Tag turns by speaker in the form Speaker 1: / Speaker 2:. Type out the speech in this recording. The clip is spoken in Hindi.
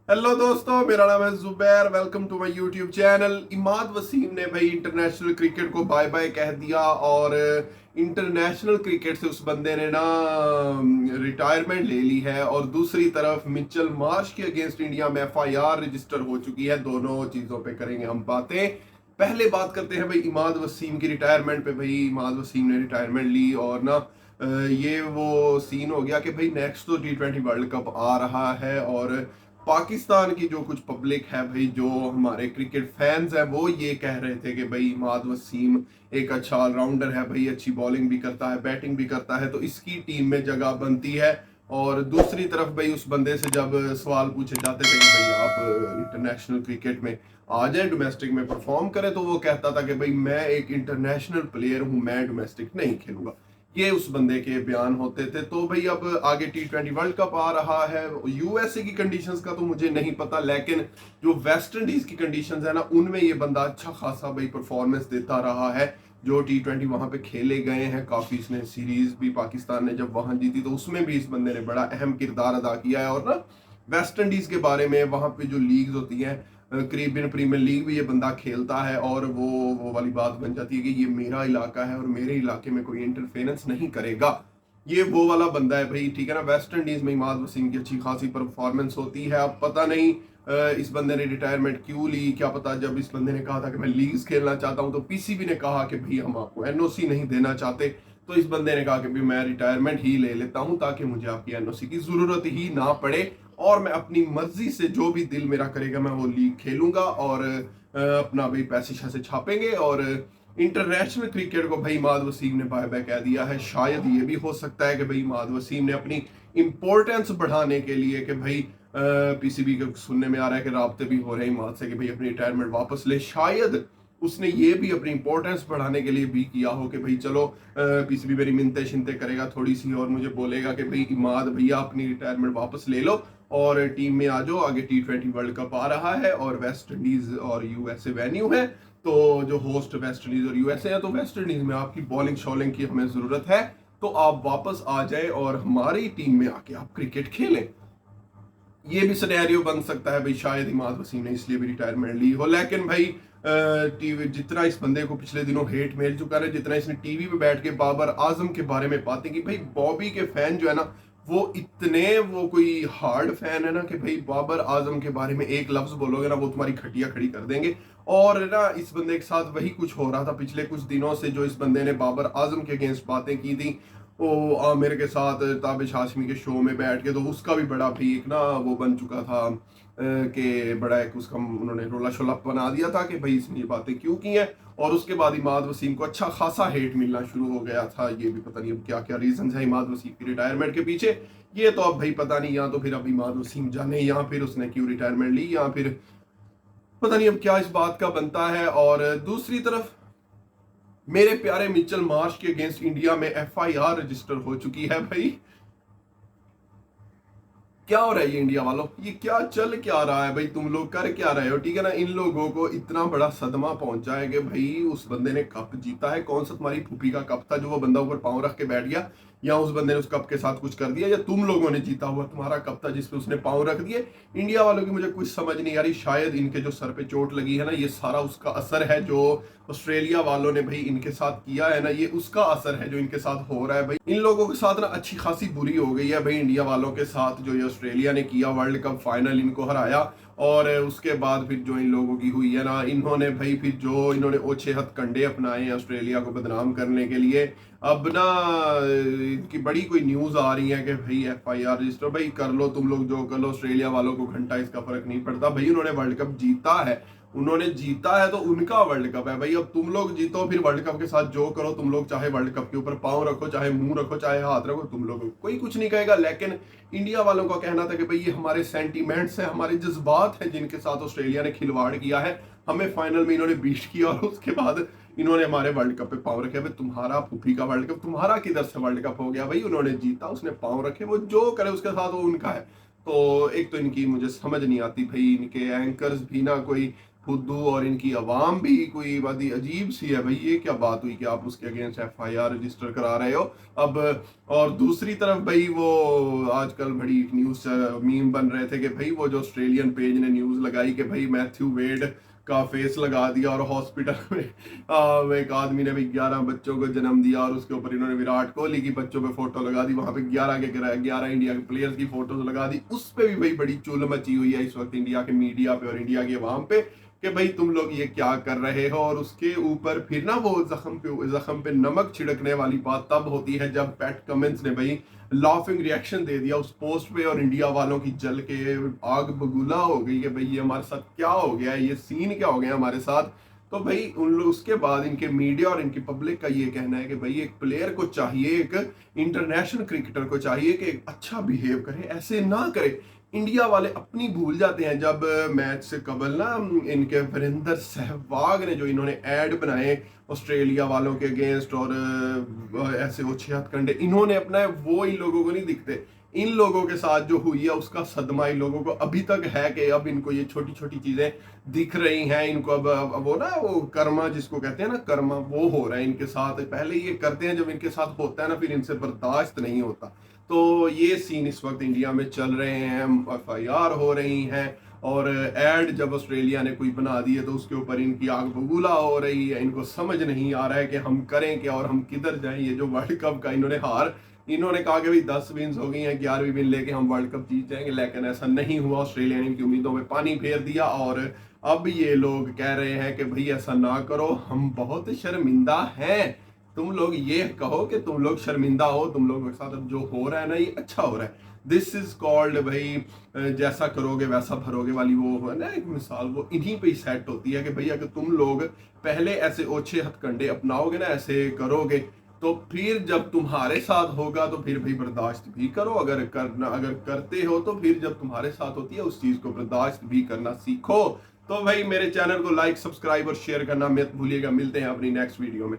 Speaker 1: हेलो दोस्तों, मेरा नाम है Zubair. Welcome to my YouTube channel. Imad Wasim ने भाई इंटरनेशनल क्रिकेट को बाय बाय कह दिया और इंटरनेशनल क्रिकेट से उस बंदे ने ना रिटायरमेंट ले ली है। और दूसरी तरफ मिचेल मार्श के अगेंस्ट इंडिया में एफआईआर रजिस्टर हो चुकी है। दोनों चीज़ों पे करेंगे हम बातें। पहले बात करते हैं भाई इमाद वसीम की रिटायरमेंट पे। भाई इमाद वसीम ने रिटायरमेंट ली और ना ये वो सीन हो गया कि भाई नेक्स्ट तो T20 वर्ल्ड कप आ रहा है और पाकिस्तान की जो कुछ पब्लिक है भाई, जो हमारे क्रिकेट फैंस हैं, वो ये कह रहे थे कि भाई इमाद वसीम एक अच्छा ऑलराउंडर है भाई, अच्छी बॉलिंग भी करता है, बैटिंग भी करता है, तो इसकी टीम में जगह बनती है। और दूसरी तरफ भाई उस बंदे से जब सवाल पूछे जाते थे कि भाई आप इंटरनेशनल क्रिकेट में आ जाए, डोमेस्टिक में परफॉर्म करें, तो वो कहता था कि भाई मैं एक इंटरनेशनल प्लेयर हूं, मैं डोमेस्टिक नहीं खेलूंगा। ये उस बंदे के बयान होते थे। तो भाई अब आगे T20 वर्ल्ड कप आ रहा है। यूएसए की कंडीशंस का तो मुझे नहीं पता, लेकिन जो वेस्ट इंडीज की कंडीशंस है ना, उनमें ये बंदा अच्छा खासा भाई परफॉर्मेंस देता रहा है। जो T20 वहां पे खेले गए हैं काफी, इसने सीरीज भी पाकिस्तान ने जब वहां जीती तो उसमें भी इस बंदे ने बड़ा अहम किरदार अदा किया है। और ना वेस्ट इंडीज के बारे में, वहां पे जो लीग्स होती हैं, करीबियन प्रीमियर लीग भी ये बंदा खेलता है और वो वाली बात बन जाती है कि ये मेरा इलाका है और मेरे इलाके में कोई इंटरफेरेंस नहीं करेगा। ये वो वाला बंदा है भाई, ठीक है ना। वेस्ट इंडीज में इमाद वसीम की अच्छी खासी परफॉर्मेंस होती है। अब पता नहीं इस बंदे ने रिटायरमेंट क्यों ली, क्या पता। जब इस बंदे ने कहा था कि मैं लीग्स खेलना चाहता हूं तो पीसीबी ने कहा कि भाई हम आपको एनओसी नहीं देना चाहते, तो इस बंदे ने कहा कि भाई मैं रिटायरमेंट ही ले लेता हूं ताकि मुझे आपकी एनओसी की जरूरत ही ना पड़े और मैं अपनी मर्जी से जो भी दिल मेरा करेगा मैं वो लीग खेलूंगा और अपना भाई पैसे शैसे छापेंगे। और इंटरनेशनल क्रिकेट को भाई इमाद वसीम ने बाय बाय कह दिया है। शायद ये भी हो सकता है कि भाई इमाद वसीम ने अपनी इंपॉर्टेंस बढ़ाने के लिए कि भाई पीसीबी के सुनने में आ रहा है कि राब्ते भी हो रहे हैं इमाद से कि भाई अपनी रिटायरमेंट वापस ले, शायद उसने ये भी अपनी इंपॉर्टेंस बढ़ाने के लिए भी किया हो कि भाई चलो पीसीबी मेरी मिनते शिनते करेगा थोड़ी सी और मुझे बोलेगा कि भाई इमाद भैया अपनी रिटायरमेंट वापस ले लो और टीम में आ जाओ, आगे T20 वर्ल्ड कप आ रहा है और वेस्ट इंडीज और यूएसए वेन्यू है। तो जो होस्ट वेस्ट इंडीज और यूएसए है, तो वेस्ट इंडीज में आपकी बॉलिंग शॉलिंग की हमें जरूरत है, तो आप वापस आ जाए और हमारी टीम में आके आप क्रिकेट खेलें। ये भी सिनेरियो बन सकता है भाई, शायद इमाद वसीम ने इसलिए भी रिटायरमेंट ली हो। लेकिन भाई टीवी जितना इस बंदे को पिछले दिनों हेट मिल चुका है, जितना इसने टीवी पे बैठ के बाबर आजम के बारे में बातें की, भाई बॉबी के फैन जो है ना, वो इतने वो कोई हार्ड फैन है ना कि भाई बाबर आजम के बारे में एक लफ्ज बोलोगे ना वो तुम्हारी खटिया खड़ी कर देंगे। और ना इस बंदे के साथ वही कुछ हो रहा था पिछले कुछ दिनों से, जो इस बंदे ने बाबर आजम के अगेंस्ट बातें की थी वो आमिर के साथ ताबिश हाशमी के शो में बैठ के, तो उसका भी बड़ा भी एक ना वो बन चुका था कि बड़ा एक उसका उन्होंने रोला शोला बना दिया था कि भाई इसने ये बातें क्यों की हैं। और उसके बाद इमाद वसीम को अच्छा खासा हेट मिलना शुरू हो गया था। ये भी पता नहीं अब क्या क्या रीजन है इमाद वसीम की रिटायरमेंट के पीछे, ये तो अब भाई पता नहीं, या तो फिर अब इमाद वसीम जाने या फिर उसने क्यों रिटायरमेंट ली, या फिर पता नहीं अब क्या इस बात का बनता है। और दूसरी तरफ मेरे प्यारे मिचेल मार्श के अगेंस्ट इंडिया में एफआईआर रजिस्टर हो चुकी है भाई। क्या हो रहा है ये इंडिया वालों, ये क्या चल क्या रहा है भाई, तुम लोग कर क्या रहे हो, ठीक है ना। इन लोगों को इतना बड़ा सदमा पहुंचा है कि भाई उस बंदे ने कप जीता है। कौन सा तुम्हारी फूफी का कप था जो वो बंदा ऊपर पांव रख के बैठ गया, या उस बंदे ने उस कप के साथ कुछ कर दिया, या तुम लोगों ने जीता हुआ तुम्हारा कप था जिसपे उसने पांव रख दिए। इंडिया वालों की मुझे कुछ समझ नहीं आ रही। शायद इनके जो सर पे चोट लगी है ना, ये सारा उसका असर है। जो ऑस्ट्रेलिया वालों ने भाई इनके साथ किया है ना, ये उसका असर है जो इनके साथ हो रहा है भाई। इन लोगों के साथ ना अच्छी खासी बुरी हो गई है भाई इंडिया वालों के साथ, जो ये ऑस्ट्रेलिया ने किया, वर्ल्ड कप फाइनल इनको हराया। और उसके बाद फिर जो इन लोगों की हुई है ना, इन्होंने भाई फिर जो इन्होंने ओछे हथकंडे अपनाए हैं ऑस्ट्रेलिया को बदनाम करने के लिए। अब ना इनकी बड़ी कोई न्यूज आ रही है कि भाई एफआईआर रजिस्टर भाई कर लो, तुम लोग जो कर लो, ऑस्ट्रेलिया वालों को घंटा इसका फर्क नहीं पड़ता भाई। उन्होंने वर्ल्ड कप जीता है, उन्होंने जीता है तो उनका वर्ल्ड कप है भाई। अब तुम लोग जीतो, फिर वर्ल्ड कप के साथ जो करो तुम लोग, चाहे वर्ल्ड कप के ऊपर पांव रखो, चाहे मुंह रखो, चाहे हाथ रखो, तुम लोग कोई कुछ नहीं कहेगा। लेकिन इंडिया वालों का कहना था कि भाई ये हमारे सेंटीमेंट्स हैं, हमारे जज्बात हैं जिनके साथ ऑस्ट्रेलिया ने खिलवाड़ किया है, हमें फाइनल में इन्होंने बीट किया और उसके बाद इन्होंने हमारे वर्ल्ड कप पे पांव रखे। भाई तुम्हारा फूफी का वर्ल्ड कप, तुम्हारा किधर से वर्ल्ड कप हो गया भाई, उन्होंने जीता, उसने पांव रखे, वो जो करे उसके साथ वो उनका है। तो एक तो इनकी मुझे समझ नहीं आती भाई, इनके एंकर्स भी ना कोई खुद और इनकी आवाम भी कोई बड़ी अजीब सी है भाई। ये क्या बात हुई कि आप उसके अगेंस्ट एफआईआर रजिस्टर करा रहे हो अब। और दूसरी तरफ भाई वो आजकल बड़ी न्यूज मीम बन रहे थे कि भाई वो जो ऑस्ट्रेलियन पेज ने न्यूज लगाई कि भाई मैथ्यू वेड का फेस लगा दिया और हॉस्पिटल में एक आदमी ने भी 11 बच्चों को जन्म दिया और उसके ऊपर इन्होंने विराट कोहली की बच्चों पे फोटो लगा दी, वहां पे 11 इंडिया के प्लेयर्स की फोटोज लगा दी। उस पे भी भाई बड़ी चुल मची हुई है इस वक्त इंडिया के मीडिया पे और इंडिया के अवाम पे कि भाई तुम लोग ये क्या कर रहे हो। और उसके ऊपर फिर ना वो जख्म पे नमक छिड़कने वाली बात तब होती है जब पैट कमिंस ने भाई लाफिंग रिएक्शन दे दिया उस पोस्ट पे और इंडिया वालों की जल के आग बगूला हो गई कि भाई ये हमारे साथ क्या हो गया है, ये सीन क्या हो गया हमारे साथ। तो भाई उन लोग उसके बाद इनके मीडिया और इनकी पब्लिक का ये कहना है कि भाई एक प्लेयर को चाहिए, एक इंटरनेशनल क्रिकेटर को चाहिए कि एक अच्छा बिहेव करे, ऐसे ना करे। इंडिया वाले अपनी भूल जाते हैं। जब मैच से कबल ना इनके वीरेंद्र सहवाग ने जो इन्होंने ऐड बनाए ऑस्ट्रेलिया वालों के अगेंस्ट और ऐसे वो 6 हथकंडे इन्होंने अपना है, वो इन लोगों को नहीं दिखते। इन लोगों के साथ जो हुई है उसका सदमा इन लोगों को अभी तक है कि अब इनको ये छोटी छोटी चीजें दिख रही हैं। इनको अब वो ना वो कर्मा जिसको कहते हैं ना, कर्मा वो हो रहा है इनके साथ। पहले ये करते हैं, जब इनके साथ होता है ना फिर इनसे बर्दाश्त नहीं होता। तो ये सीन इस वक्त इंडिया में चल रहे हैं, एफआईआर हो रही हैं और एड जब ऑस्ट्रेलिया ने कोई बना दी है तो उसके ऊपर इनकी आग बबूला हो रही है। इनको समझ नहीं आ रहा है कि हम करें क्या और हम किधर जाएं। ये जो वर्ल्ड कप का इन्होंने कहा कि भाई 10 विन्स हो गई हैं, 11वीं विन लेके हम वर्ल्ड कप जीत जाएंगे, लेकिन ऐसा नहीं हुआ। ऑस्ट्रेलिया ने इनकी उम्मीदों में पानी फेर दिया और अब ये लोग कह रहे हैं कि भाई ऐसा ना करो, हम बहुत शर्मिंदा हैं। तुम लोग ये कहो कि तुम लोग शर्मिंदा हो, तुम लोगों के साथ अब जो हो रहा है ना ये अच्छा हो रहा है। दिस इज कॉल्ड भाई जैसा करोगे वैसा भरोगे वाली वो है ना एक मिसाल, वो इन्हीं पे ही सेट होती है कि भाई अगर तुम लोग पहले ऐसे ओछे हथकंडे अपनाओगे ना, ऐसे करोगे, तो फिर जब तुम्हारे साथ होगा तो फिर भाई बर्दाश्त भी करो। अगर करते हो तो फिर जब तुम्हारे साथ होती है उस चीज को बर्दाश्त भी करना सीखो। तो भाई मेरे चैनल को लाइक, सब्सक्राइब और शेयर करना मत भूलिएगा। मिलते हैं अपनी नेक्स्ट वीडियो में।